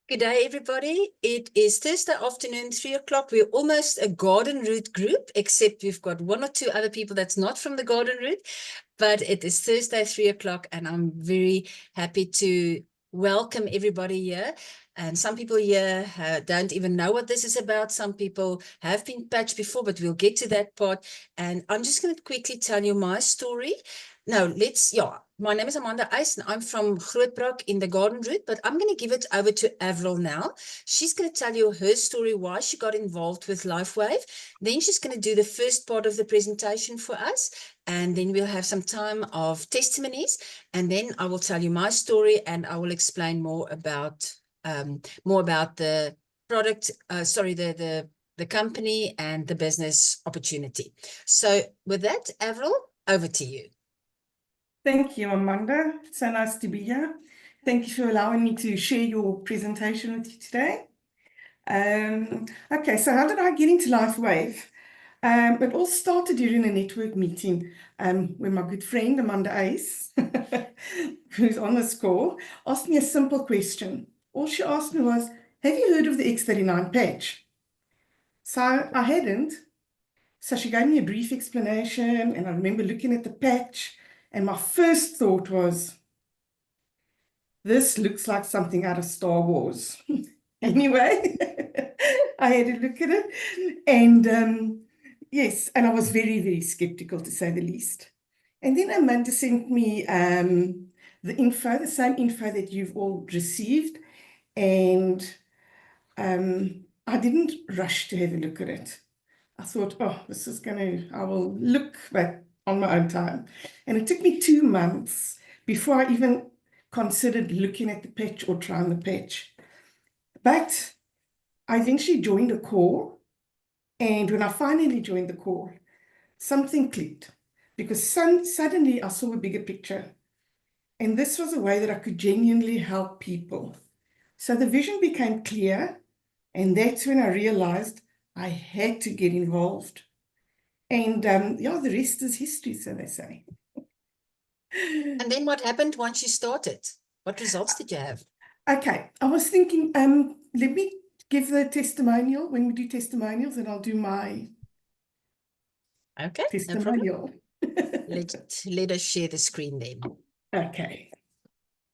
Good day, everybody. It is Thursday afternoon, 3 o'clock. We're almost a garden route group, except we've got one or two other people that's not from the garden route. But it is Thursday, 3 o'clock, and I'm very happy to welcome everybody here. And some people here don't even know what this is about. Some people have been patched before, but we'll get to that part. And I'm just going to quickly tell you my story. Now, my name is Amanda Uys, and I'm from Grootbroek in the Garden Route, but I'm going to give it over to Avril now. She's going to tell you her story, why she got involved with LifeWave. Then she's going to do the first part of the presentation for us, and then we'll have some time of testimonies, and then I will tell you my story, and I will explain more about the product, the company and the business opportunity. So with that, Avril, over to you. Thank you, Amanda. So nice to be here. Thank you for allowing me to share your presentation with you today. Okay, so how did I get into LifeWave? It all started during a network meeting where my good friend Amanda Uys, who's on this call, asked me a simple question. All she asked me was, have you heard of the X39 patch? So I hadn't. So she gave me a brief explanation, and I remember looking at the patch, and my first thought was, this looks like something out of Star Wars. Anyway, I had a look at it, and yes, and I was very, very skeptical, to say the least. And then Amanda sent me the same info that you've all received, and I didn't rush to have a look at it. I thought, oh, I will look back on my own time. And it took me 2 months before I even considered looking at the patch or trying the patch. But I eventually joined a call. And when I finally joined the call, something clicked, because suddenly I saw a bigger picture. And this was a way that I could genuinely help people. So the vision became clear. And that's when I realized I had to get involved. And yeah, the rest is history, so they say. And then what happened once you started? What results did you have? Okay, I was thinking, let me give the testimonial when we do testimonials, and I'll do my testimonial. No problem. Let us share the screen then. Okay.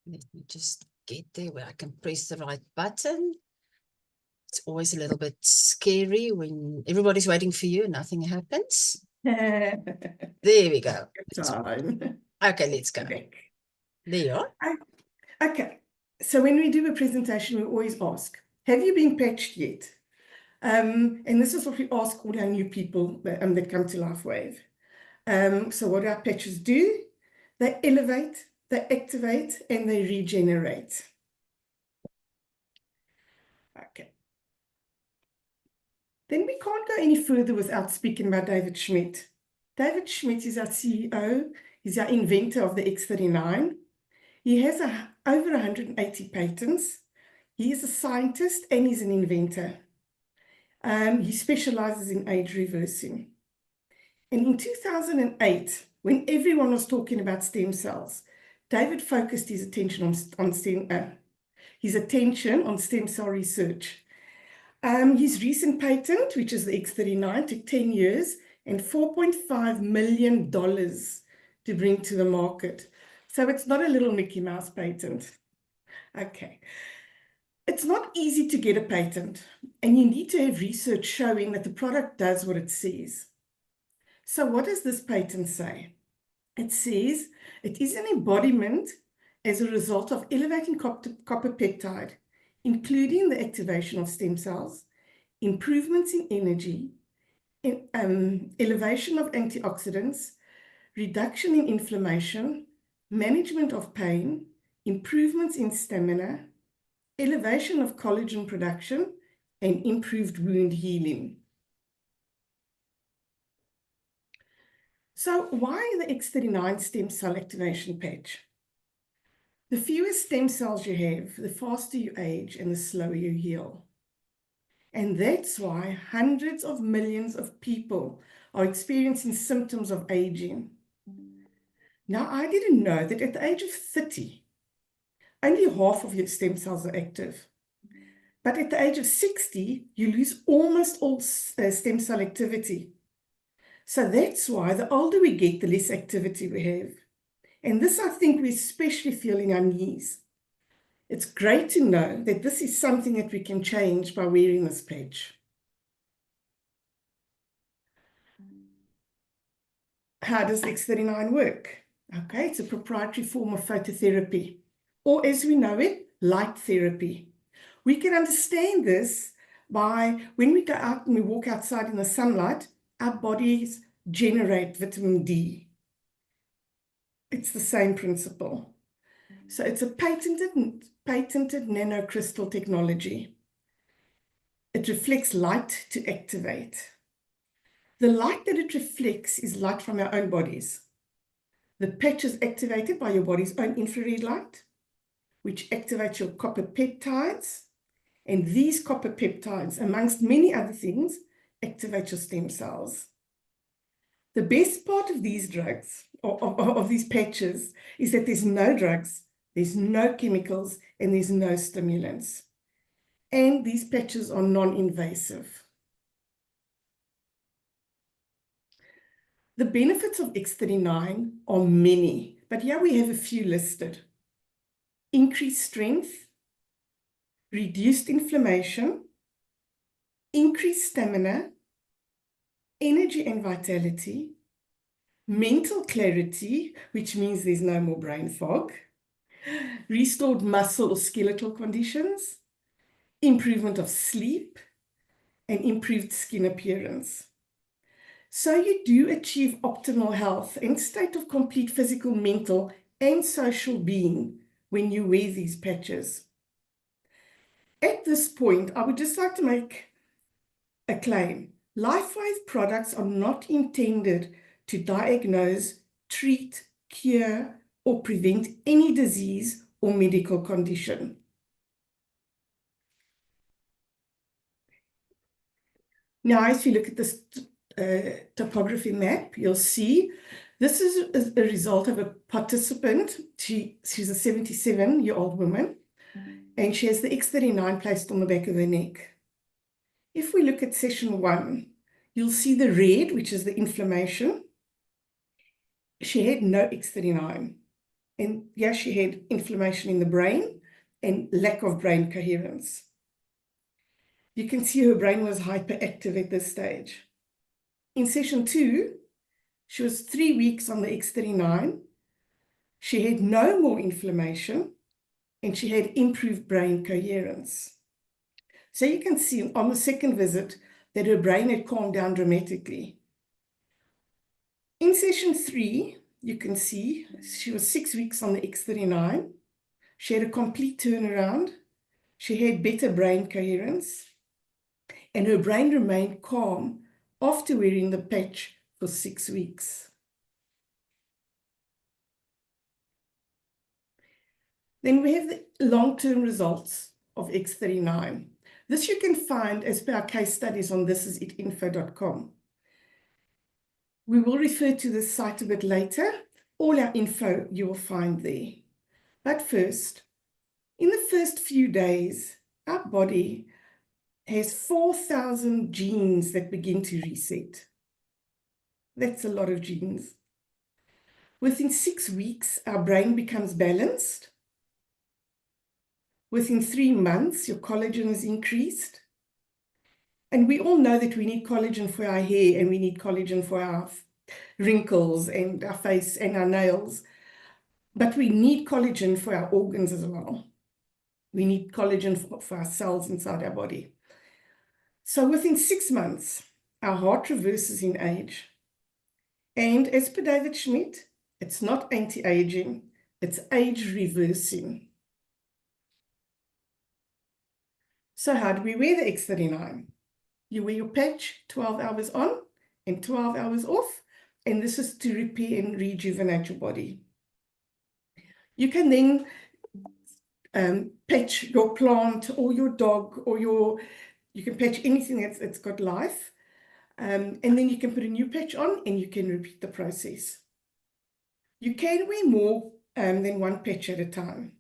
Let me just get there where I can press the right button. It's always a little bit scary when everybody's waiting for you and nothing happens. There we go. Time. Okay, let's go. Okay. There you are. Okay, so when we do a presentation, we always ask, have you been patched yet? And this is what we ask all our new people that come to LifeWave. So what our patches do, they elevate, they activate, and they regenerate. Okay. Then we can't go any further without speaking about David Schmidt. David Schmidt is our CEO. He's our inventor of the X39. He has over 180 patents. He is a scientist and he's an inventor. He specializes in age reversing. And in 2008, when everyone was talking about stem cells, David focused his attention on stem cell research. His recent patent, which is the X39, took 10 years and $4.5 million to bring to the market. So it's not a little Mickey Mouse patent. Okay. It's not easy to get a patent, and you need to have research showing that the product does what it says. So what does this patent say? It says it is an embodiment as a result of elevating copper peptide, including the activation of stem cells, improvements in energy, elevation of antioxidants, reduction in inflammation, management of pain, improvements in stamina, elevation of collagen production, and improved wound healing. So why the X39 stem cell activation patch? The fewer stem cells you have, the faster you age and the slower you heal. And that's why hundreds of millions of people are experiencing symptoms of aging. Now, I didn't know that at the age of 30, only half of your stem cells are active. But at the age of 60, you lose almost all stem cell activity. So that's why the older we get, the less activity we have. And this, I think, we especially feel in our knees. It's great to know that this is something that we can change by wearing this patch. How does X39 work? Okay, it's a proprietary form of phototherapy, or as we know it, light therapy. We can understand this by when we go out and we walk outside in the sunlight, our bodies generate vitamin D. It's the same principle. So it's a patented nanocrystal technology. It reflects light to activate. The light that it reflects is light from our own bodies. The patch is activated by your body's own infrared light, which activates your copper peptides. And these copper peptides, amongst many other things, activate your stem cells. The best part of these drugs, of these patches, is that there's no drugs, there's no chemicals, and there's no stimulants. And these patches are non-invasive. The benefits of X39 are many, but here we have a few listed. Increased strength, reduced inflammation, increased stamina, energy and vitality, mental clarity, which means there's no more brain fog, restored muscle or skeletal conditions, improvement of sleep, and improved skin appearance. So you do achieve optimal health and state of complete physical, mental, and social being when you wear these patches. At this point, I would just like to make a claim. LifeWave products are not intended to diagnose, treat, cure, or prevent any disease or medical condition. Now, if you look at this topography map, you'll see this is a result of a participant. She's a 77-year-old woman, and she has the X39 placed on the back of her neck. If we look at session 1, you'll see the red, which is the inflammation. She had no X39. And yeah, she had inflammation in the brain and lack of brain coherence. You can see her brain was hyperactive at this stage. In session 2, she was 3 weeks on the X39. She had no more inflammation and she had improved brain coherence. So you can see on the second visit that her brain had calmed down dramatically. In session 3, you can see she was 6 weeks on the X39. She had a complete turnaround. She had better brain coherence, and her brain remained calm after wearing the patch for 6 weeks. Then we have the long-term results of X39. This you can find as per our case studies on thisisit.info.com. We will refer to this site a bit later. All our info you will find there. But first, in the first few days, our body has 4,000 genes that begin to reset. That's a lot of genes. Within 6 weeks, our brain becomes balanced. Within 3 months, your collagen is increased. And we all know that we need collagen for our hair and we need collagen for our wrinkles and our face and our nails. But we need collagen for our organs as well. We need collagen for our cells inside our body. So within 6 months, our heart reverses in age. And as per David Schmidt, it's not anti-aging, it's age reversing. So how do we wear the X39? You wear your patch 12 hours on and 12 hours off, and this is to repair and rejuvenate your body. You can then patch your plant or your dog or you can patch anything that's got life. And then you can put a new patch on and you can repeat the process. You can wear more than one patch at a time,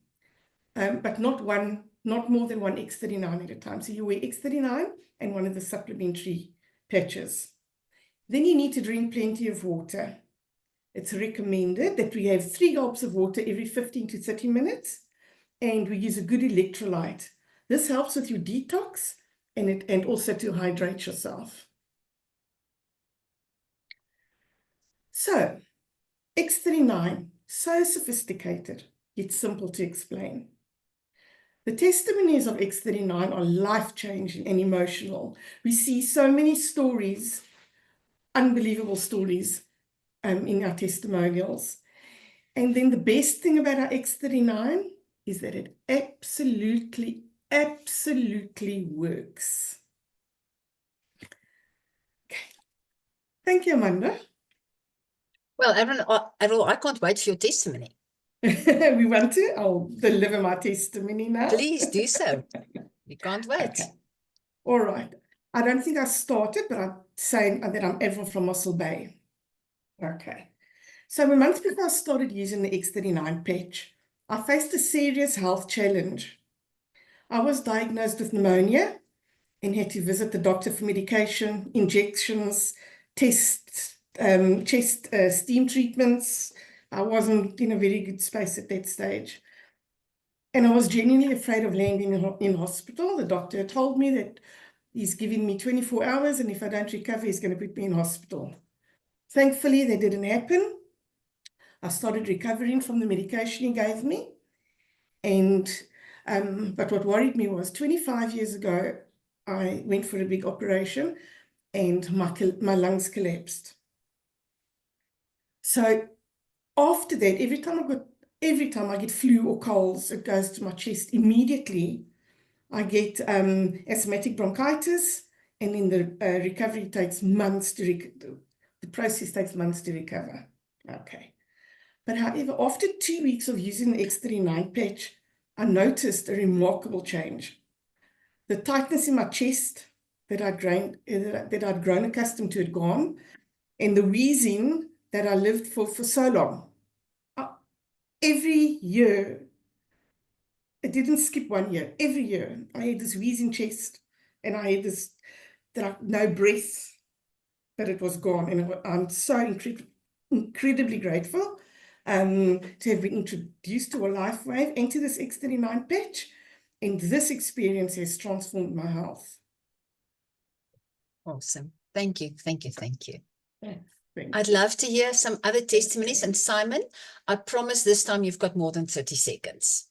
but not one not more than one X39 at a time. So you wear X39 and one of the supplementary patches. Then you need to drink plenty of water. It's recommended that we have 3 gulps of water every 15 to 30 minutes, and we use a good electrolyte. This helps with your detox and also to hydrate yourself. So, X39, so sophisticated, yet simple to explain. The testimonies of X39 are life-changing and emotional. We see so many stories, unbelievable stories, in our testimonials. And then the best thing about our X39 is that it absolutely, absolutely works. Okay. Thank you, Amanda. Well, Avril, I can't wait for your testimony. We want to? I'll deliver my testimony now. Please do so. We can't wait. Okay. All right. I don't think I started, but I'm saying that I'm Avril from Mossel Bay. Okay. So a month before I started using the X39 patch, I faced a serious health challenge. I was diagnosed with pneumonia and had to visit the doctor for medication, injections, tests, chest steam treatments. I wasn't in a very good space at that stage. And I was genuinely afraid of landing in hospital. The doctor told me that he's giving me 24 hours, and if I don't recover, he's going to put me in hospital. Thankfully, that didn't happen. I started recovering from the medication he gave me. But what worried me was 25 years ago, I went for a big operation and my lungs collapsed. So after that, every time I get flu or colds, it goes to my chest immediately. I get asthmatic bronchitis, and then the recovery takes months to the process takes months to recover. Okay. But however, after 2 weeks of using the X39 patch, I noticed a remarkable change. The tightness in my chest that I'd grown accustomed to had gone, and the wheezing that I lived for so long. Every year, it didn't skip 1 year. Every year, I had this wheezing chest, and I had this no breath, but it was gone. And I'm so incredibly grateful to have been introduced to a life wave and to this X39 patch. And this experience has transformed my health. Awesome. Thank you. Thank you. Thank you. Thank I'd you. love to hear some other testimonies. And Simon, I promise this time you've got more than 30 seconds.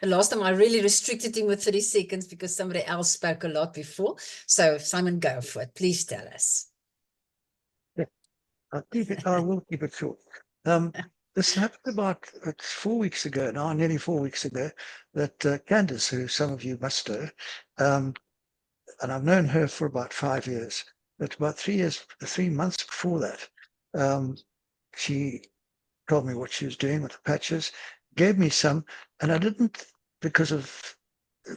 The last time I really restricted him with 30 seconds because somebody else spoke a lot before. So Simon, go for it. Please tell us. Yeah, I will keep it short. This happened about 4 weeks ago now, nearly 4 weeks ago, that Candace, who some of you must know, and I've known her for about 5 years, but about 3 months before that, she told me what she was doing with the patches, gave me some, and I didn't, because of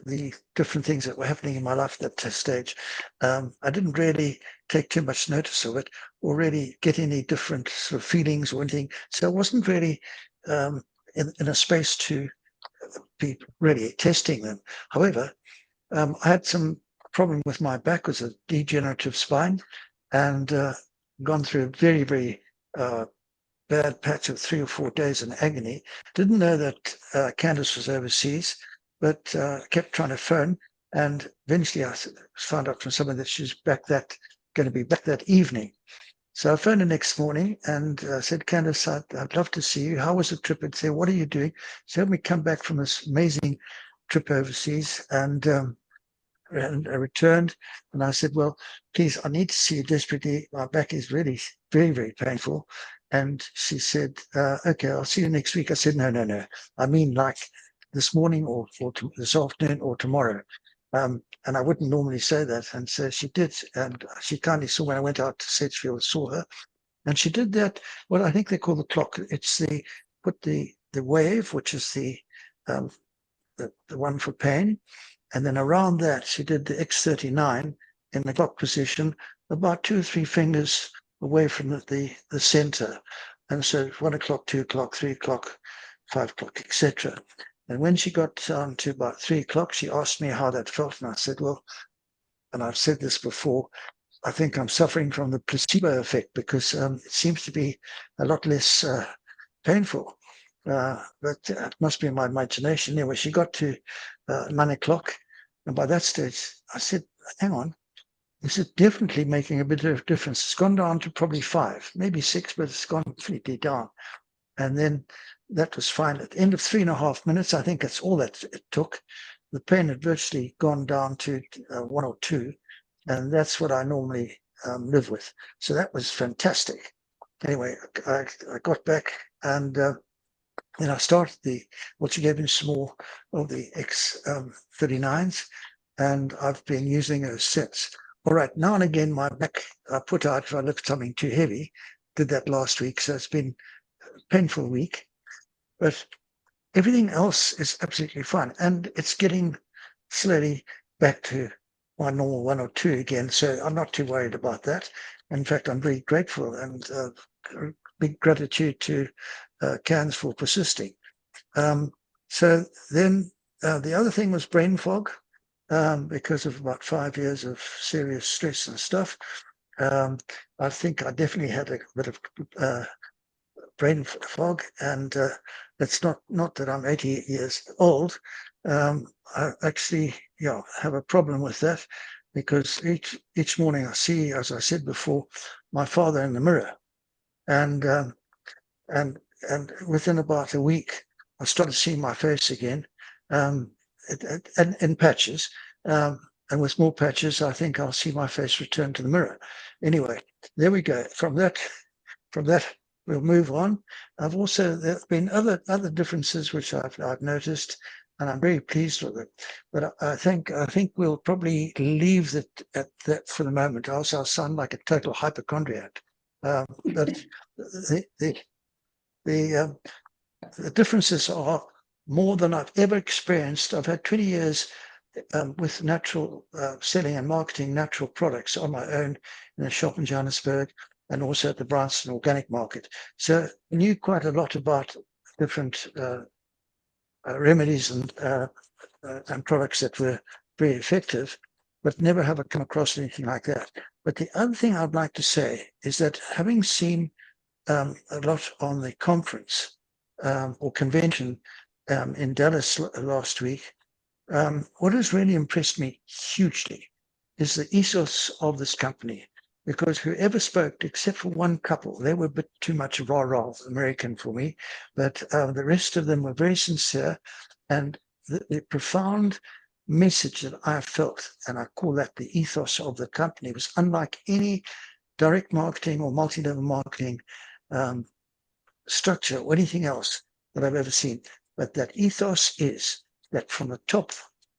the different things that were happening in my life at that stage, I didn't really take too much notice of it or really get any different sort of feelings or anything. So I wasn't really in a space to be really testing them. However, I had some problem with my back, was a degenerative spine, and gone through a very, very bad patch of 3 or 4 days in agony. Didn't know that Candace was overseas, but kept trying to phone, and eventually I found out from someone that she's going to be back that evening. So I phoned the next morning and said, Candace, I'd love to see you. How was the trip? And said, what are you doing? She helped me come back from this amazing trip overseas, and I returned, and I said, well, please, I need to see you desperately. My back is really very, very painful. And she said, okay, I'll see you next week. I said, no. I mean, like this morning or this afternoon or tomorrow. And I wouldn't normally say that. And so she did. And she kindly saw when I went out to Sedgefield, saw her. And she did that, what I think they call the clock. It's the wave, which is the one for pain. And then around that, she did the X39 in the clock position, about 2 or 3 fingers away from the center. And so 1 o'clock, 2 o'clock, 3 o'clock, 5 o'clock, etc. And when she got down to about 3 o'clock, she asked me how that felt. And I said, well, and I've said this before, I think I'm suffering from the placebo effect because it seems to be a lot less painful. But it must be my imagination. Anyway, she got to 9 o'clock. And by that stage, I said, hang on, this is definitely making a bit of difference. It's gone down to probably 5, maybe 6, but it's gone completely down. And then that was fine. At the end of 3.5 minutes, I think that's all that it took. The pain had virtually gone down to 1 or 2. And that's what I normally live with. So that was fantastic. Anyway, I got back and then I started what you gave me some more of the X39s, and I've been using those since. All right, now and again, my back I put out if I lift something too heavy. Did that last week, so it's been a painful week. But everything else is absolutely fine, and it's getting slowly back to my normal 1 or 2 again. So I'm not too worried about that. In fact, I'm very grateful and big gratitude to CANS for persisting. So then the other thing was brain fog because of about 5 years of serious stress and stuff. I think I definitely had a bit of brain fog, and it's not that I'm 80 years old. I actually have a problem with that because each morning I see, as I said before, my father in the mirror, and and within about a week I started seeing my face again, and in patches. And with more patches, I think I'll see my face return to the mirror. Anyway, there we go. From that, we'll move on. I've also there have been other differences which I've noticed, and I'm very pleased with it. But I think we'll probably leave that at that for the moment, else I'll sound like a total hypochondriac. But the differences are more than I've ever experienced. I've had 20 years with natural selling and marketing natural products on my own in a shop in Johannesburg and also at the Bryanston Organic Market. So I knew quite a lot about different remedies and products that were very effective, but never have I come across anything like that. But the other thing I'd like to say is that having seen a lot on the conference or convention in Dallas last week, what has really impressed me hugely is the ethos of this company, because whoever spoke, except for one couple, they were a bit too much rah-rah American for me, but the rest of them were very sincere, and the profound message that I felt, and I call that the ethos of the company, was unlike any direct marketing or multi-level marketing structure or anything else that I've ever seen. But that ethos is that from the top,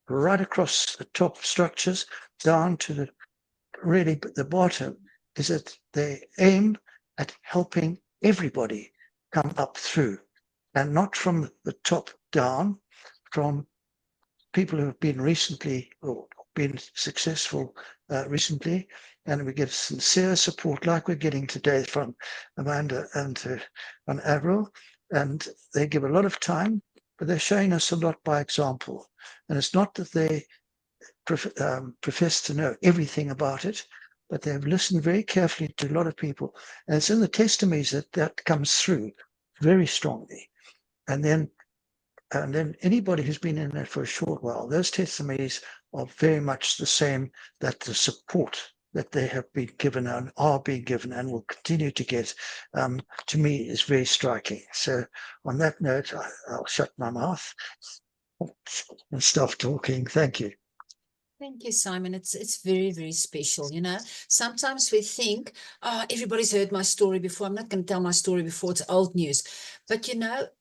right across the top structures, down to the bottom, is that they aim at helping everybody come up through, and not from the top down, from people who have been recently or been successful recently, and we get sincere support like we're getting today from Amanda and Avril, and they give a lot of time, but they're showing us a lot by example. And it's not that they profess to know everything about it, but they've listened very carefully to a lot of people, and it's in the testimonies that comes through very strongly. And then anybody who's been in there for a short while, those testimonies are very much the same, that the support that they have been given and are being given and will continue to get, to me, is very striking. So on that note, I'll shut my mouth and stop talking. Thank you. Thank you, Simon. It's very, very special. Sometimes we think, everybody's heard my story before. I'm not going to tell my story before, it's old news. But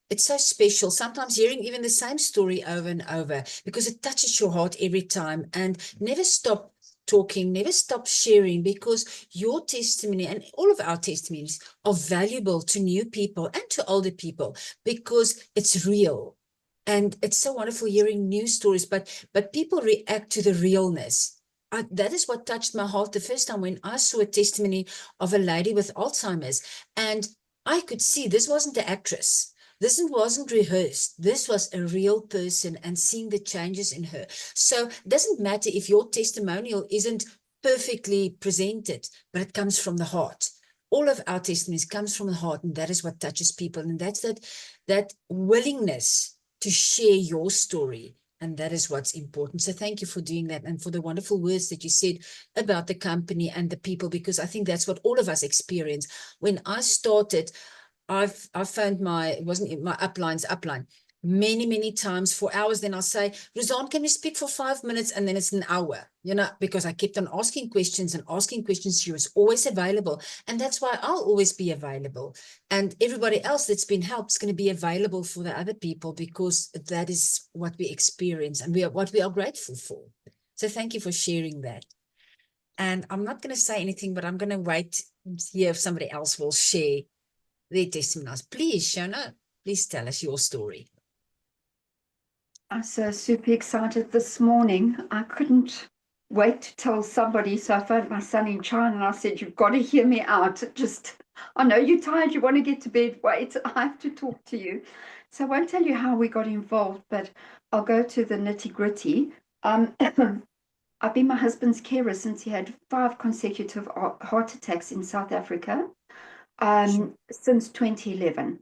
it's so special. Sometimes hearing even the same story over and over, because it touches your heart every time. And never stop talking, never stop sharing, because your testimony and all of our testimonies are valuable to new people and to older people, because it's real. And it's so wonderful hearing new stories, but people react to the realness. That is what touched my heart the first time when I saw a testimony of a lady with Alzheimer's, and I could see this wasn't the actress. This wasn't rehearsed. This was a real person, and seeing the changes in her. So it doesn't matter if your testimonial isn't perfectly presented, but it comes from the heart. All of our testimonies comes from the heart, and that is what touches people. And that's that willingness to share your story. And that is what's important. So thank you for doing that, and for the wonderful words that you said about the company and the people, because I think that's what all of us experience. When I started, I found it wasn't my upline many times for hours. Then I'll say, Roseanne, can we speak for 5 minutes? And then it's an hour, because I kept on asking questions and asking questions. She was always available. And that's why I'll always be available. And everybody else that's been helped is going to be available for the other people, because that is what we experience and what we are grateful for. So thank you for sharing that. And I'm not going to say anything, but I'm going to wait and hear if somebody else will share their testimonials. Please, Shona, please tell us your story. I'm so super excited this morning. I couldn't wait to tell somebody, so I phoned my son in China and I said, you've got to hear me out. I know you're tired, you want to get to bed, wait, I have to talk to you. So I won't tell you how we got involved, but I'll go to the nitty-gritty. I've been my husband's carer since he had 5 consecutive heart attacks in South Africa, since 2011.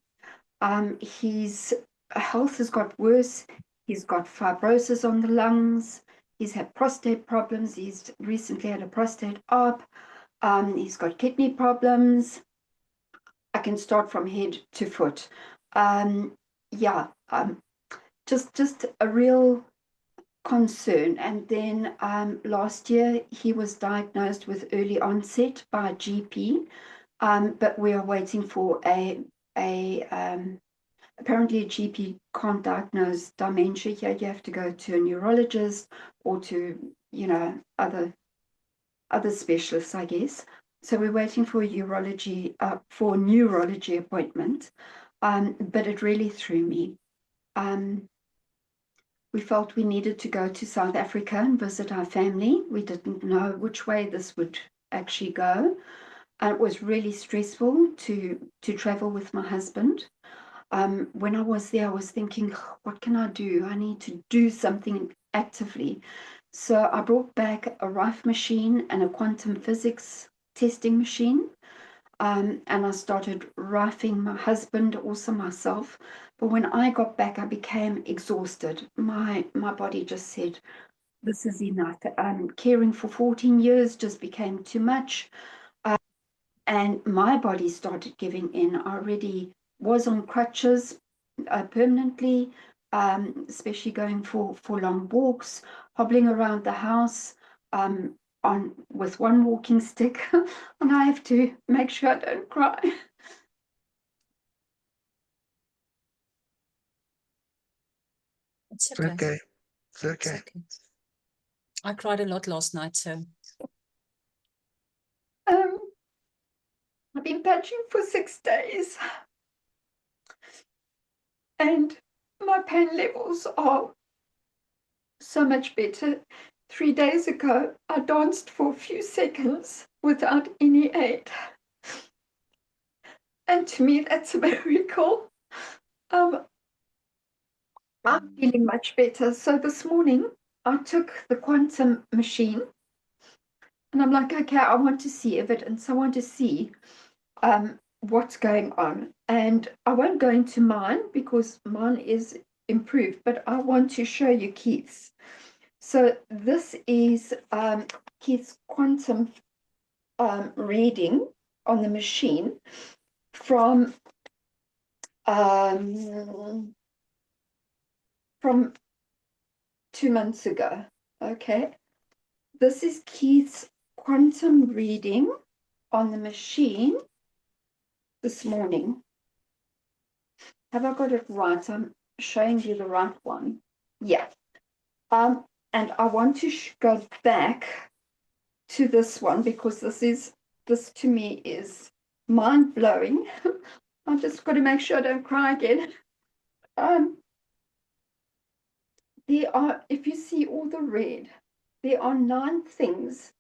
His health has got worse. He's got fibrosis on the lungs. He's had prostate problems. He's recently had a prostate op. He's got kidney problems. I can start from head to foot. Just a real concern. And then last year he was diagnosed with early onset by a GP, but we are waiting for apparently a GP can't diagnose dementia here. You have to go to a neurologist or to, other specialists, I guess. So we're waiting for a neurology appointment. But it really threw me. We felt we needed to go to South Africa and visit our family. We didn't know which way this would actually go. It was really stressful to travel with my husband. When I was there, I was thinking, what can I do? I need to do something actively. So I brought back a rife machine and a quantum physics testing machine. And I started rifing my husband, also myself. But when I got back, I became exhausted. My body just said, this is enough. Caring for 14 years just became too much. And my body started giving in. I already was on crutches permanently, especially going for long walks, hobbling around the house with one walking stick. And I have to make sure I don't cry. It's It's okay. okay. It's It's okay. okay. I cried a lot last night, so I've been patching for 6 days, and my pain levels are so much better. 3 days ago, I danced for a few seconds without any aid. And to me, that's a miracle. I'm feeling much better. So this morning, I took the quantum machine and I'm like, okay, I want to see evidence. I want to see what's going on. And I won't go into mine because mine is improved, but I want to show you Keith's. So this is Keith's quantum reading on the machine from 2 months ago. Okay, this is Keith's quantum reading on the machine this morning. Have I got it right? I'm showing you the right one. Yeah. And I want to go back to this one because this to me is mind-blowing. I've just got to make sure I don't cry again. There are, if you see all the red, there are 9 things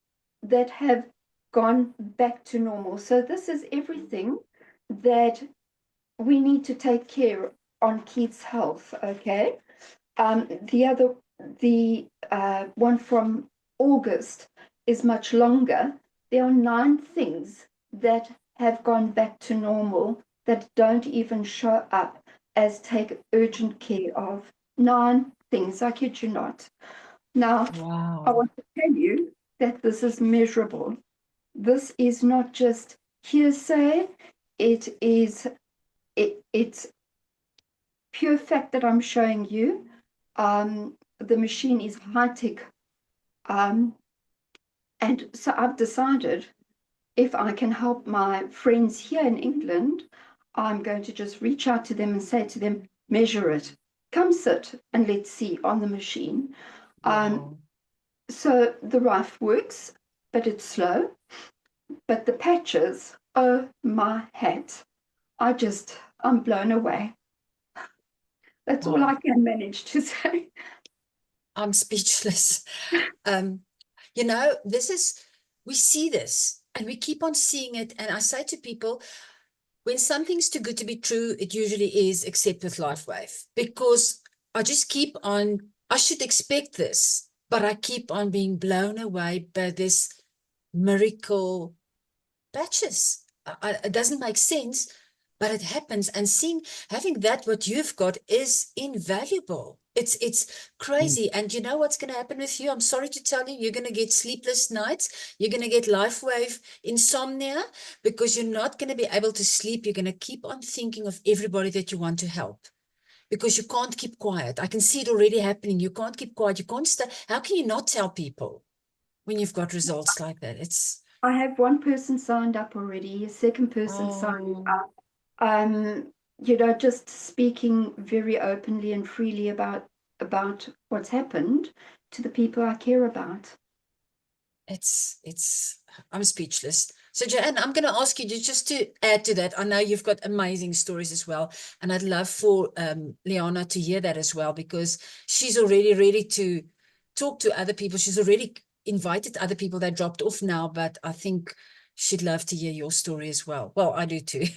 that have gone back to normal. So this is everything that we need to take care on kids' health, okay? The one from August is much longer. There are 9 things that have gone back to normal that don't even show up as take urgent care of. 9 things, I kid you not. Now, I Wow. want to tell you that this is measurable. This is not just hearsay. It's pure fact that I'm showing you. The machine is high-tech. And so I've decided if I can help my friends here in England, I'm going to just reach out to them and say to them, measure it. Come sit and let's see on the machine. Wow. So the Rife works, but it's slow. But the patches, oh my hat. I'm blown away. That's all I Wow. can manage to say. I'm speechless. You know, we see this and we keep on seeing it. And I say to people, when something's too good to be true, it usually is, except with LifeWave, because I should expect this, but I keep on being blown away by this miracle patches. It doesn't make sense, but it happens. And having that, what you've got is invaluable. It's crazy. And you know what's going to happen with you? I'm sorry to tell you, you're going to get sleepless nights. You're going to get LifeWave insomnia because you're not going to be able to sleep. You're going to keep on thinking of everybody that you want to help because you can't keep quiet. I can see it already happening. You can't keep quiet. You can't stay. How can you not tell people when you've got results like that? I have one person signed up already, a second person signed Oh, up. Just speaking very openly and freely about what's happened to the people I care about. I'm speechless. So Joanne, I'm going to ask you just to add to that. I know you've got amazing stories as well, and I'd love for Liana to hear that as well, because she's already ready to talk to other people. She's already invited other people that dropped off now, but I think she'd love to hear your story as well. Well, I do too.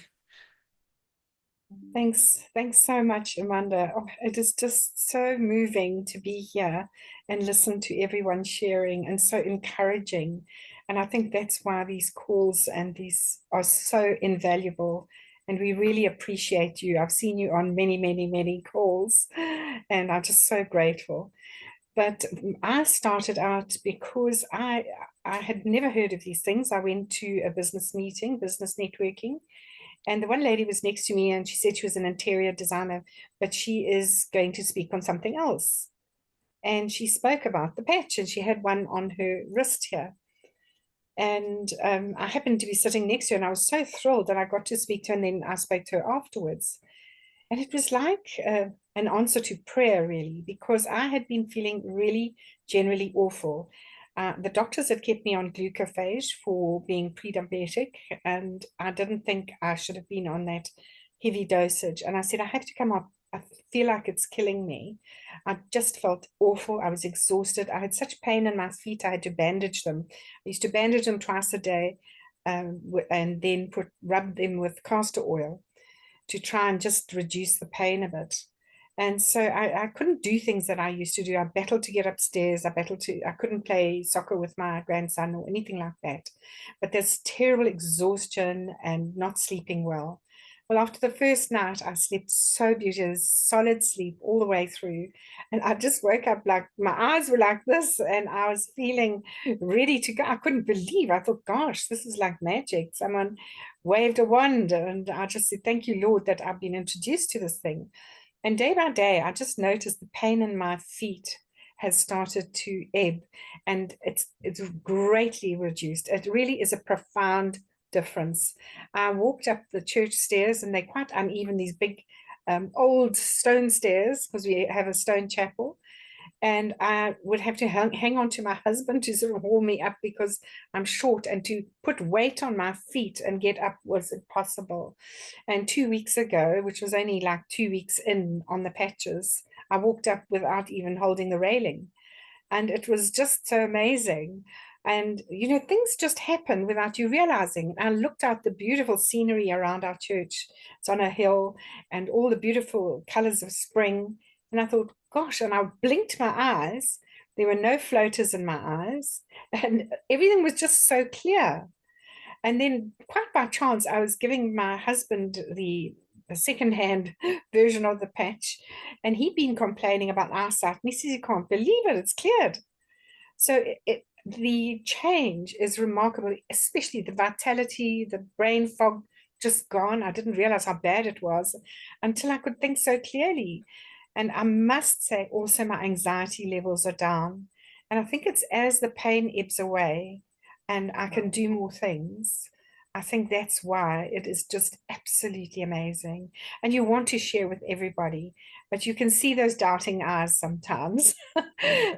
Thanks so much, Amanda. Oh, it is just so moving to be here and listen to everyone sharing, and so encouraging. And I think that's why these calls and these are so invaluable. And we really appreciate you. I've seen you on many, many, many calls, and I'm just so grateful. But I started out because I had never heard of these things. I went to a business meeting, business networking, and the one lady was next to me and she said she was an interior designer, but she is going to speak on something else. And she spoke about the patch, and she had one on her wrist here. And I happened to be sitting next to her, and I was so thrilled that I got to speak to her, and then I spoke to her afterwards. And it was like an answer to prayer, really, because I had been feeling really generally awful. The doctors had kept me on glucophage for being pre-diabetic, and I didn't think I should have been on that heavy dosage. And I said, I have to come up. I feel like it's killing me. I just felt awful. I was exhausted. I had such pain in my feet. I had to bandage them. I used to bandage them twice a day, and then rub them with castor oil to try and just reduce the pain a bit. And so I couldn't do things that I used to do. I battled to get upstairs. I couldn't play soccer with my grandson or anything like that. But there's terrible exhaustion and not sleeping well. Well, after the first night, I slept so beautifully, solid sleep all the way through. And I just woke up like my eyes were like this, and I was feeling ready to go. I couldn't believe. I thought, gosh, this is like magic. Someone waved a wand, and I just said, thank you, Lord, that I've been introduced to this thing. And day by day, I just noticed the pain in my feet has started to ebb, and it's greatly reduced. It really is a profound difference. I walked up the church stairs, and they're quite uneven, these big old stone stairs, because we have a stone chapel. And I would have to hang on to my husband to sort of haul me up because I'm short, and to put weight on my feet and get up was impossible. And 2 weeks ago, which was only like 2 weeks in on the patches, I walked up without even holding the railing. And it was just so amazing. And, you know, things just happen without you realizing. I looked out the beautiful scenery around our church. It's on a hill and all the beautiful colors of spring. And I thought, gosh, and I blinked my eyes. There were no floaters in my eyes, and everything was just so clear. And then, quite by chance, I was giving my husband the second-hand version of the patch, and he'd been complaining about eyesight. And he says, "You can't believe it, it's cleared." So the change is remarkable, especially the vitality, the brain fog just gone. I didn't realize how bad it was until I could think so clearly. And I must say also my anxiety levels are down. And I think it's as the pain ebbs away and I can do more things. I think that's why it is just absolutely amazing. And you want to share with everybody, but you can see those doubting eyes sometimes.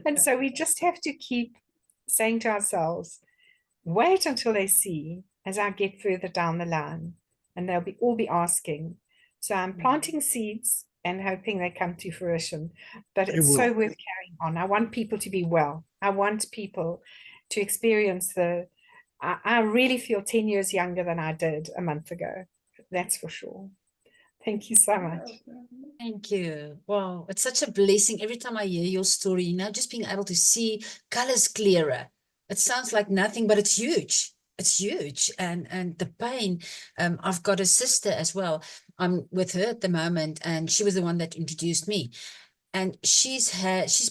And so we just have to keep saying to ourselves, wait until they see as I get further down the line, and they'll all be asking. So I'm planting seeds and hoping they come to fruition. But it's so worth carrying on. I want people to be well. I want people to experience I really feel 10 years younger than I did a month ago. That's for sure. Thank you so much. Thank you. Wow, it's such a blessing every time I hear your story, you know, just being able to see colors clearer. It sounds like nothing, but it's huge. It's huge. And the pain, I've got a sister as well. I'm with her at the moment, and she was the one that introduced me. And she's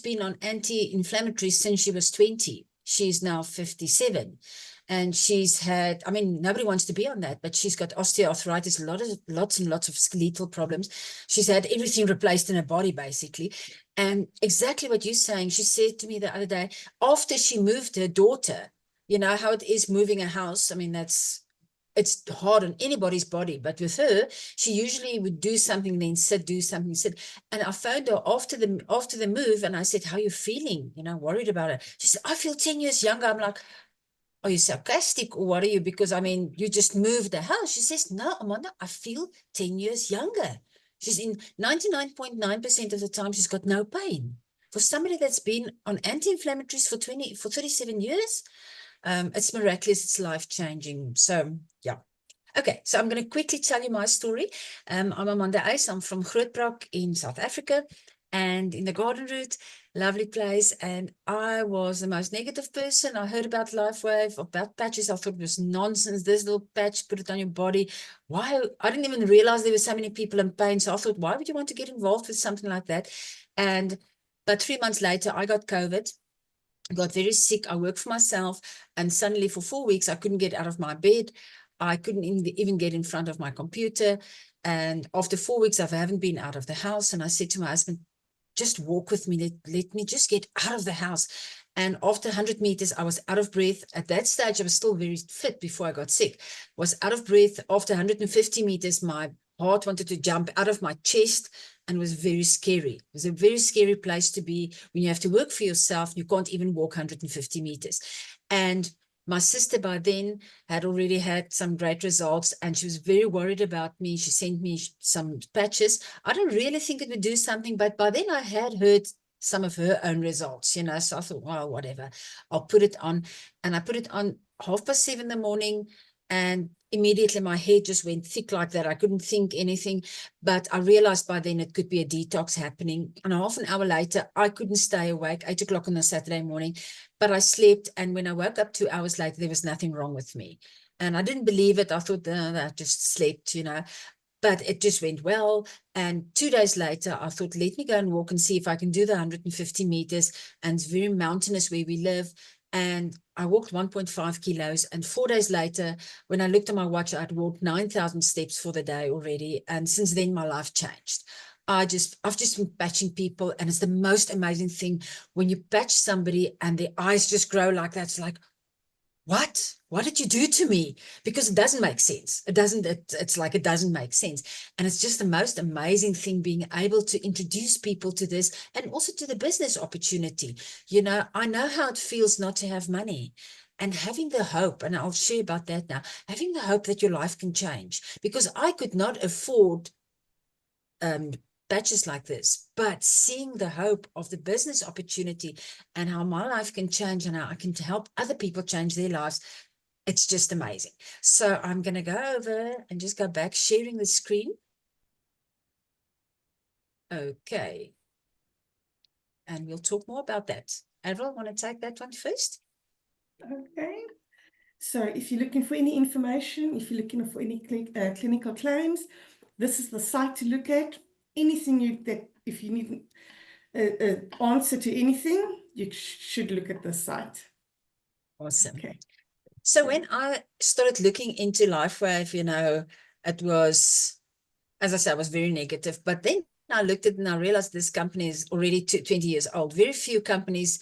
been on anti-inflammatories since she was 20. She's now 57. And she's had, I mean, nobody wants to be on that, but she's got osteoarthritis, lots and lots of skeletal problems. She's had everything replaced in her body, basically. And exactly what you're saying, she said to me the other day, after she moved her daughter, you know how it is moving a house. I mean, it's hard on anybody's body, but with her, she usually would do something, then sit, do something, sit. And I phoned her after the move, and I said, "How are you feeling? You know, worried about it." She said, "I feel 10 years younger." I'm like, "Are you sarcastic or what are you? Because I mean, you just moved the house." She says, "No, Amanda, I feel 10 years younger." She's in 99.9% of the time, she's got no pain. For somebody that's been on anti-inflammatories for 37 years, it's miraculous, it's life-changing. So yeah. Okay, so I'm going to quickly tell you my story. I'm Amanda Uys. I'm from Grootbrak in South Africa, and in the Garden Route, lovely place. And I was the most negative person. I heard about LifeWave, about patches. I thought it was nonsense. This little patch, put it on your body. Why? I didn't even realize there were so many people in pain. So I thought, why would you want to get involved with something like that? But 3 months later, I got COVID. Got very sick. I worked for myself, and suddenly for 4 weeks, I couldn't get out of my bed. I couldn't even get in front of my computer. And after 4 weeks, I haven't been out of the house. And I said to my husband, just walk with me. Let me just get out of the house. And after 100 meters, I was out of breath. At that stage, I was still very fit before I got sick. Was out of breath. After 150 meters, my heart wanted to jump out of my chest, and was very scary. It was a very scary place to be when you have to work for yourself. You can't even walk 150 meters. And my sister by then had already had some great results, and she was very worried about me. She sent me some patches. I didn't really think it would do something, but by then I had heard some of her own results, you know, so I thought, well, whatever, I'll put it on. And I put it on 7:30 in the morning, and immediately my head just went thick like that. I couldn't think anything, but I realized by then it could be a detox happening. And half an hour later, I couldn't stay awake, 8 o'clock on a Saturday morning, but I slept. And when I woke up 2 hours later, there was nothing wrong with me. And I didn't believe it. I thought, I just slept, you know, but it just went well. And 2 days later, I thought, let me go and walk and see if I can do the 150 meters. And it's very mountainous where we live. And I walked 1.5 kilos. And 4 days later, when I looked at my watch, I'd walked 9,000 steps for the day already. And since then, my life changed. I've just been patching people. And it's the most amazing thing when you patch somebody and their eyes just grow like that. It's like, what did you do to me? Because it doesn't make sense. It's like it doesn't make sense. And it's just the most amazing thing being able to introduce people to this, and also to the business opportunity. You know, I know how it feels not to have money, and having the hope, and I'll share about that now, having the hope that your life can change, because I could not afford batches like this, but seeing the hope of the business opportunity and how my life can change and how I can help other people change their lives, it's just amazing. So I'm going to go over and just go back, sharing the screen. Okay. And we'll talk more about that. Avril, want to take that one first? Okay. So if you're looking for any information, if you're looking for any clinical claims, this is the site to look at. Anything if you need an answer to anything, you should look at this site. Awesome. Okay. So when I started looking into LifeWave, it was, as I said, I was very negative. But then I looked at it and I realized this company is already 20 years old. Very few companies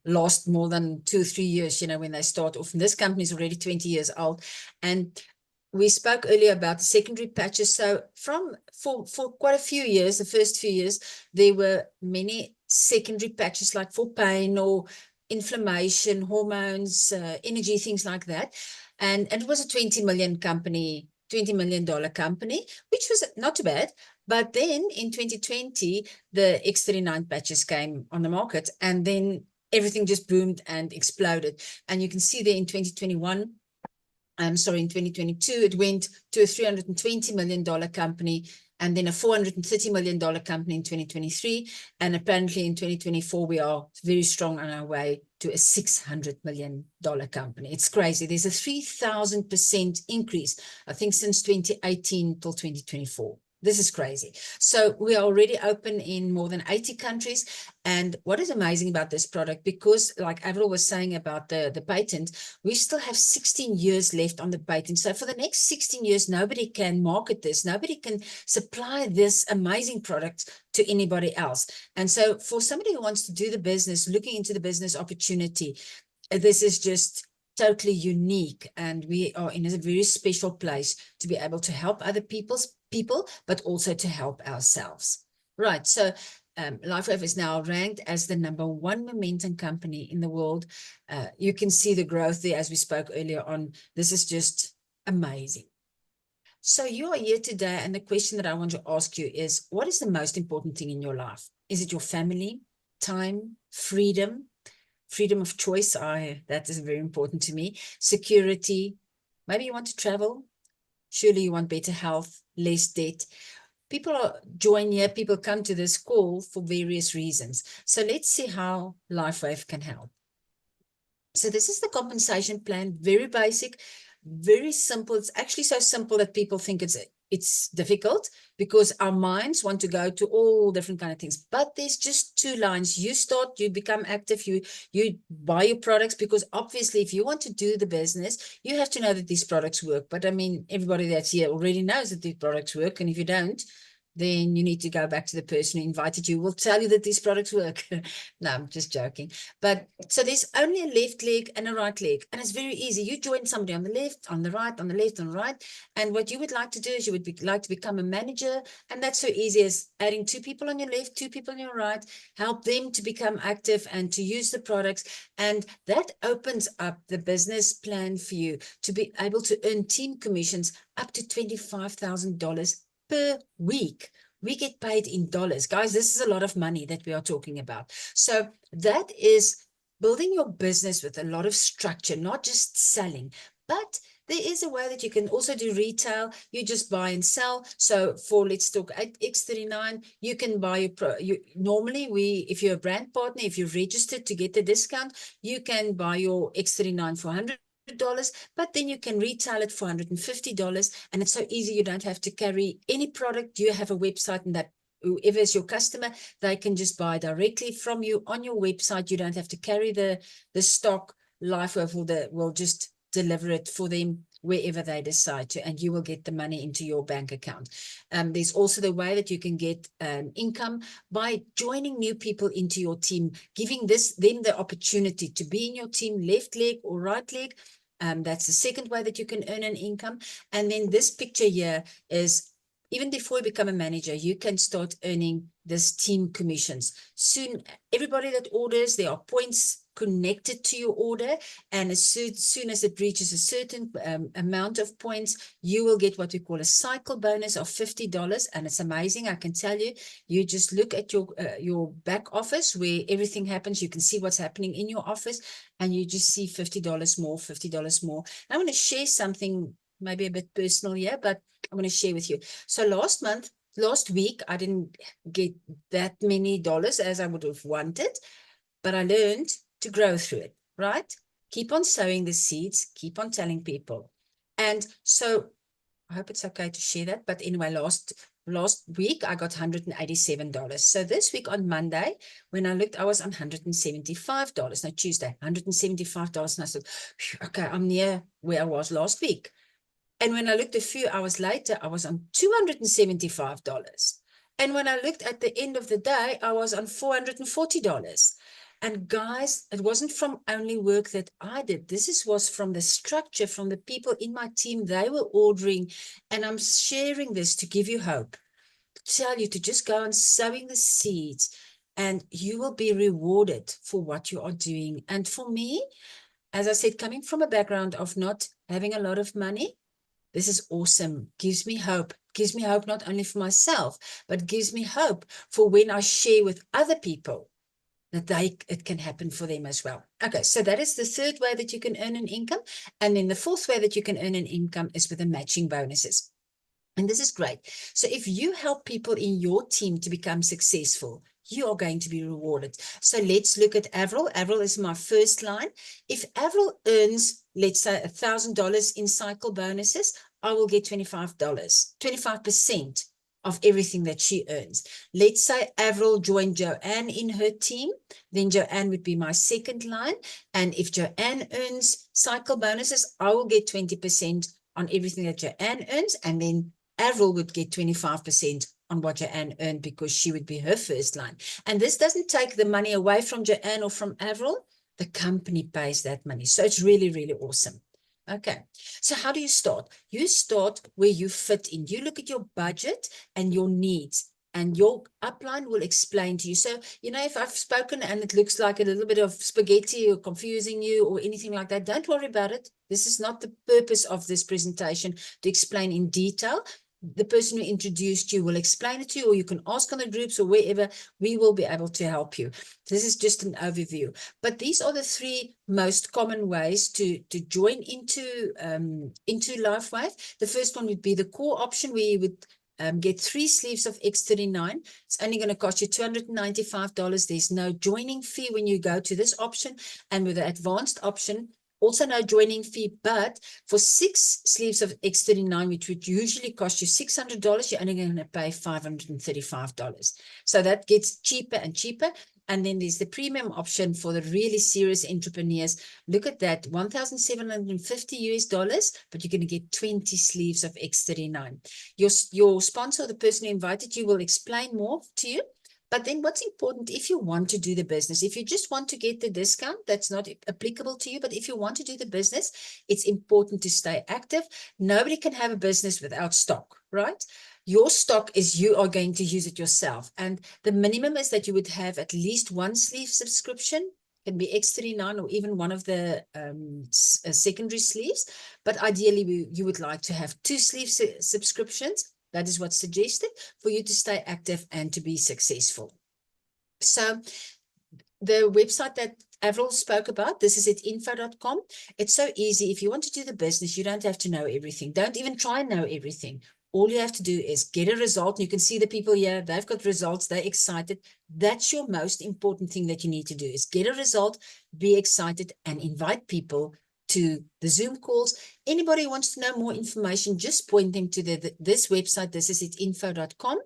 last more than 2 or 3 years, when they start off. And this company is already 20 years old. And we spoke earlier about the secondary patches. So for quite a few years, the first few years, there were many secondary patches like for pain or inflammation, hormones, energy, things like that. And it was a $20 million company, $20 million company, which was not too bad. But then in 2020, the X39 patches came on the market, and then everything just boomed and exploded. And you can see there in 2021, in 2022, it went to a $320 million company, and then a $430 million company in 2023. And apparently in 2024, we are very strong on our way to a $600 million company. It's crazy. There's a 3,000% increase, I think, since 2018 till 2024. This is crazy. So we are already open in more than 80 countries. And what is amazing about this product, because like Avril was saying about the patent, we still have 16 years left on the patent. So for the next 16 years, nobody can market this. Nobody can supply this amazing product to anybody else. And so for somebody who wants to do the business, looking into the business opportunity, this is just totally unique. And we are in a very special place to be able to help other people, but also to help ourselves. Right. So LifeWave is now ranked as the #1 momentum company in the world. You can see the growth there, as we spoke earlier on. This is just amazing. So you are here today, and the question that I want to ask you is, what is the most important thing in your life? Is it your family, time, freedom of choice? That is very important to me. Security. Maybe you want to travel. Surely you want better health, less debt. People join here, people come to this call for various reasons. So let's see how LifeWave can help. So this is the compensation plan, very basic, very simple. It's actually so simple that people think it's difficult, because our minds want to go to all different kind of things. But there's just 2 lines. You start, you become active, you buy your products, because obviously if you want to do the business, you have to know that these products work. But I mean, everybody that's here already knows that these products work. And if you don't, then you need to go back to the person who invited you, will tell you that these products work. No, I'm just joking. But so there's only a left leg and a right leg. And it's very easy. You join somebody on the left, on the right, on the left, on the right. And what you would like to do is you would like to become a manager. And that's so easy as adding 2 people on your left, 2 people on your right, help them to become active and to use the products. And that opens up the business plan for you to be able to earn team commissions up to $25,000 per week. We get paid in dollars. Guys, this is a lot of money that we are talking about. So that is building your business with a lot of structure, not just selling. But there is a way that you can also do retail. You just buy and sell. So for, let's talk X39, you can buy normally if you're a brand partner, if you're registered to get the discount, you can buy your X39 for $100. But then you can retail it for $150, and it's so easy. You don't have to carry any product. You have a website, and that whoever is your customer, they can just buy directly from you on your website. You don't have to carry the stock. LifeWave will just deliver it for them wherever they decide to, and you will get the money into your bank account. There's also the way that you can get income by joining new people into your team, giving them the opportunity to be in your team, left leg or right leg. That's the second way that you can earn an income. And then this picture here is even before you become a manager, you can start earning this team commissions. Soon, everybody that orders, there are points connected to your order, and as soon as it reaches a certain amount of points, you will get what we call a cycle bonus of $50, and it's amazing. I can tell you, you just look at your back office where everything happens. You can see what's happening in your office, and you just see $50 more, $50 more. And I'm going to share something maybe a bit personal here, but I'm going to share with you. So last week, I didn't get that many dollars as I would have wanted, but I learned to grow through it, right? Keep on sowing the seeds, keep on telling people. And so I hope it's okay to share that. But anyway, last week, I got $187. So this week on Monday, when I looked, I was on $175. No, Tuesday, $175. And I said, okay, I'm near where I was last week. And when I looked a few hours later, I was on $275. And when I looked at the end of the day, I was on $440. And guys, it wasn't from only work that I did. This was from the structure, from the people in my team. They were ordering, and I'm sharing this to give you hope, to tell you to just go on sowing the seeds, and you will be rewarded for what you are doing. And for me, as I said, coming from a background of not having a lot of money, this is awesome. Gives me hope. Gives me hope not only for myself, but gives me hope for when I share with other people that it can happen for them as well. Okay, so that is the third way that you can earn an income. And then the fourth way that you can earn an income is with the matching bonuses. And this is great. So if you help people in your team to become successful, you are going to be rewarded. So let's look at Avril. Avril is my first line. If Avril earns, let's say, $1,000 in cycle bonuses, I will get $25, 25% of everything that she earns. Let's say Avril joined Joanne in her team, then Joanne would be my second line. And if Joanne earns cycle bonuses, I will get 20% on everything that Joanne earns, and then Avril would get 25% on what Joanne earned because she would be her first line. And this doesn't take the money away from Joanne or from Avril. The company pays that money. So it's really, really awesome. Okay, so how do you start? You start where you fit in. You look at your budget and your needs, and your upline will explain to you. So, you know, if I've spoken and it looks like a little bit of spaghetti or confusing you or anything like that, don't worry about it. This is not the purpose of this presentation, to explain in detail. The person who introduced you will explain it to you, or you can ask on the groups or wherever. We will be able to help you. This is just an overview. But these are the three most common ways to join into LifeWave. The first one would be the core option, where you would get 3 sleeves of X39. It's only going to cost you $295. There's no joining fee when you go to this option. And with the advanced option, also no joining fee, but for 6 sleeves of X39, which would usually cost you $600, you're only going to pay $535. So that gets cheaper and cheaper. And then there's the premium option for the really serious entrepreneurs. Look at that, $1,750, but you're going to get 20 sleeves of X39. Your sponsor, the person who invited you, will explain more to you. But then what's important, if you want to do the business, if you just want to get the discount, that's not applicable to you. But if you want to do the business, it's important to stay active. Nobody can have a business without stock, right? Your stock is you are going to use it yourself. And the minimum is that you would have at least 1 sleeve subscription. It can be X39 or even one of the secondary sleeves. But ideally, you would like to have 2 sleeve subscriptions. That is what's suggested for you to stay active and to be successful. So the website that Avril spoke about, this is at info.com. It's so easy. If you want to do the business, you don't have to know everything. Don't even try and know everything. All you have to do is get a result. You can see the people here, they've got results, they're excited. That's your most important thing that you need to do, is get a result, be excited, and invite people to the Zoom calls. Anybody who wants to know more information, just point them to this website. This is at info.com.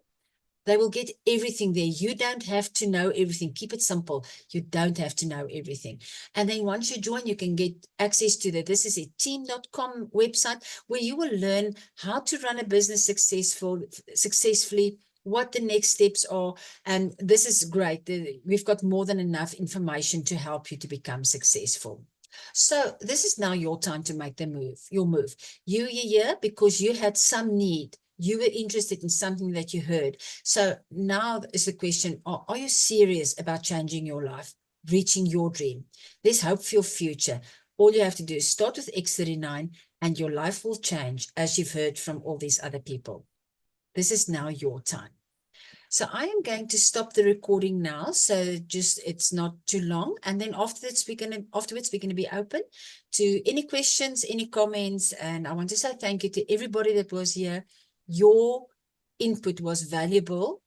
They will get everything there. You don't have to know everything. Keep it simple. You don't have to know everything. And then once you join, you can get access to this is a team.com website, where you will learn how to run a business successfully, what the next steps are. And this is great. We've got more than enough information to help you to become successful. So this is now your time to make your move. You're here because you had some need. You were interested in something that you heard. So now is the question, are you serious about changing your life, reaching your dream? There's hope for your future. All you have to do is start with X39 and your life will change, as you've heard from all these other people. This is now your time. So I am going to stop the recording now. So just, it's not too long. And then afterwards, we're going to be open to any questions, any comments. And I want to say thank you to everybody that was here. Your input was valuable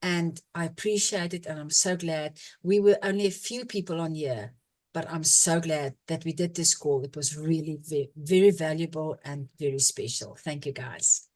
and I appreciate it. And I'm so glad. We were only a few people on here, but I'm so glad that we did this call. It was really very, very valuable and very special. Thank you, guys.